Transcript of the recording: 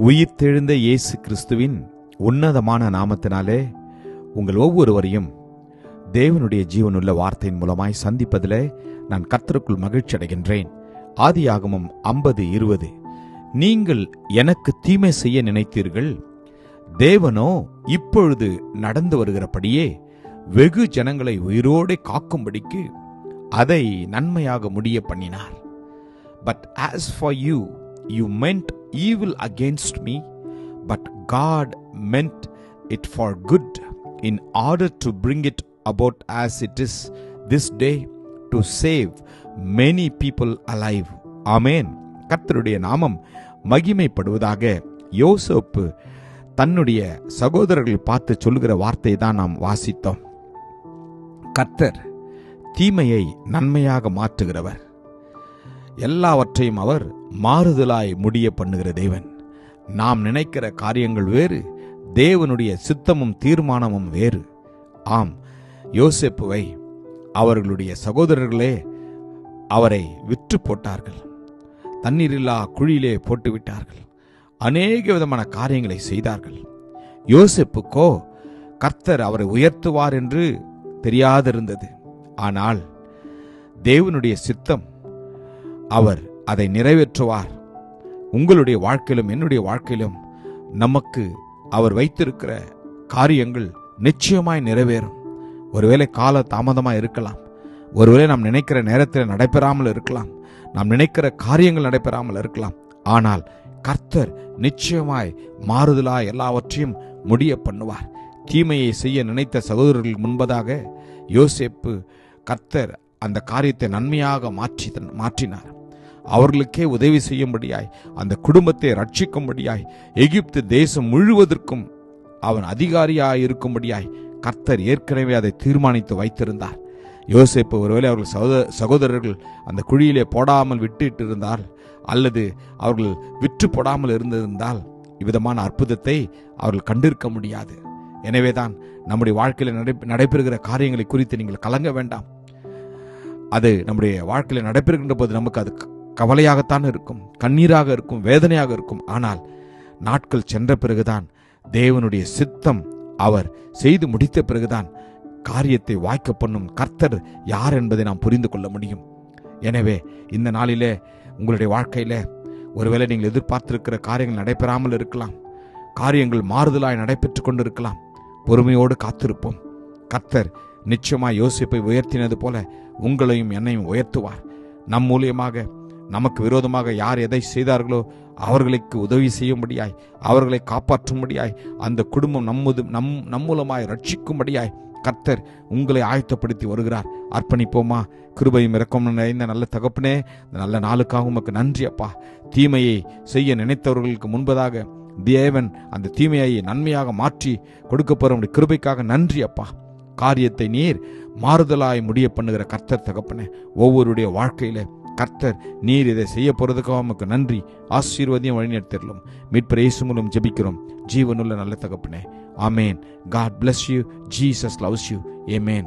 உயிர்த்தெழுந்த இயேசு கிறிஸ்துவின் உன்னதமான நாமத்தினாலே உங்கள் ஒவ்வொருவரையும் தேவனுடைய ஜீவனுள்ள வார்த்தையின் மூலமாய் சந்திப்பதிலே நான் கர்த்தருக்குள் மகிழ்ச்சி அடைகின்றேன். ஆதியாகமம் 50:20. நீங்கள் எனக்கு தீமை செய்ய நினைத்தீர்கள், தேவனோ இப்பொழுது நடந்து வருகிறபடியே வெகு ஜனங்களை உயிரோடு காக்கும்படிக்கு அதை நன்மையாக முடிய பண்ணினார். But as for you, you meant evil against me, but God meant it for good, in order to bring it about as it is this day, to save many people alive. ஆமென். கர்த்தருடைய நாமம் மகிமைப்படுவதாக. யோசேப்பு தன்னுடைய சகோதரர்கள் பார்த்து சொல்லுகிற வார்த்தை தான் நாம் வாசித்தோம். கர்த்தர் தீமையை நன்மையாக மாற்றுகிறவர். எல்லாவற்றையும் அவர் மாறுதலாய் முடிய பண்ணுகிற தேவன். நாம் நினைக்கிற காரியங்கள் வேறு, தேவனுடைய சித்தமும் தீர்மானமும் வேறு. ஆம், யோசேப்புவை அவர்களுடைய சகோதரர்களே அவரை விற்று போட்டார்கள், தண்ணீரில்லா குழியிலே போட்டுவிட்டார்கள், அநேக விதமான காரியங்களை செய்தார்கள். யோசேப்புக்கோ கர்த்தர் அவரை உயர்த்துவார் என்று தெரியாதிருந்தது. ஆனால் தேவனுடைய சித்தம், அவர் அதை நிறைவேற்றுவார். உங்களுடைய வாழ்க்கையிலும் என்னுடைய வாழ்க்கையிலும் நமக்கு அவர் வைத்திருக்கிற காரியங்கள் நிச்சயமாய் நிறைவேறும். ஒருவேளை கால தாமதமாக இருக்கலாம், ஒருவேளை நாம் நினைக்கிற நேரத்தில் நடைபெறாமல் இருக்கலாம், நாம் நினைக்கிற காரியங்கள் நடைபெறாமல் இருக்கலாம். ஆனால் கர்த்தர் நிச்சயமாய் மாறுதலாய் எல்லாவற்றையும் முடிய பண்ணுவார். தீமையை செய்ய நினைத்த சகோதரர்கள் முன்பதாக யோசேப்பு கர்த்தர் அந்த காரியத்தை நன்மையாக மாற்றினார். அவர்களுக்கே உதவி செய்யும்படியாய், அந்த குடும்பத்தை ரட்சிக்கும்படியாய், எகிப்து தேசம் முழுவதற்கும் அவன் அதிகாரியாய் இருக்கும்படியாய் கர்த்தர் ஏற்கனவே அதை தீர்மானித்து வைத்திருந்தார். யோசேப்பு ஒருவேளை அவர்கள் சகோதரர்கள் அந்த குழியிலே போடாமல் விட்டுட்டு இருந்தால், அல்லது அவர்கள் விற்று போடாமல் இருந்திருந்தால் இவ்விதமான அற்புதத்தை அவர்கள் கண்டிருக்க முடியாது. எனவேதான் நம்முடைய வாழ்க்கையில் நடைபெறுகிற காரியங்களை குறித்து நீங்கள் கலங்க வேண்டாம். அது நம்முடைய வாழ்க்கையில் நடைபெறுகின்ற போது நமக்கு அது கவலையாகத்தான் இருக்கும், கண்ணீராக இருக்கும், வேதனையாக இருக்கும். ஆனால் நாட்கள் சென்ற பிறகுதான் தேவனுடைய சித்தம் அவர் செய்து முடித்த பிறகுதான் காரியத்தை வாய்க்க பண்ணும் கர்த்தர் யார் என்பதை நாம் புரிந்து கொள்ள முடியும். எனவே இந்த நாளிலே உங்களுடைய வாழ்க்கையில ஒருவேளை நீங்கள் எதிர்பார்த்திருக்கிற காரியங்கள் நடைபெறாமல் இருக்கலாம், காரியங்கள் மாறுதலாய் நடைபெற்று கொண்டிருக்கலாம். பொறுமையோடு காத்திருப்போம். கர்த்தர் நிச்சயமாய் யோசேப்பை உயர்த்தினது போல உங்களையும் என்னையும் உயர்த்துவார். நம் மூலியமாக நமக்கு விரோதமாக யார் எதை செய்தார்களோ அவர்களுக்கு உதவி செய்யும்படியாய், அவர்களை காப்பாற்றும்படியாய், அந்த குடும்பம் நம் மூலமாய் ரட்சிக்கும்படியாய் கர்த்தர் உங்களை ஆயத்தப்படுத்தி வருகிறார். அர்ப்பணிப்போமா? கிருபையும் இரக்கமும் நிறைந்த நல்ல தகப்பனே, நல்ல நாளுக்காக உமக்கு நன்றி அப்பா. தீமையை செய்ய நினைத்தவர்களுக்கு முன்பதாக தேவன் அந்த தீமையை நன்மையாக மாற்றி கொடுக்க போற கிருபைக்காக நன்றி அப்பா. காரியத்தை நீர் மாறுதலாய் முடிய பண்ணுகிற கர்த்தர் தகப்பனே, ஒவ்வொருடைய வாழ்க்கையில கர்த்தர் நீர் இதை செய்ய போறதுக்காக உமக்கு நன்றி. ஆசீர்வாதியம் வழிநடத்திடலும் மீட்பர் இயேசு மூலம் ஜெபிக்கிறோம் ஜீவனுள்ள நல்ல தகப்பனே. ஆமேன். God bless you. Jesus loves you. Amen.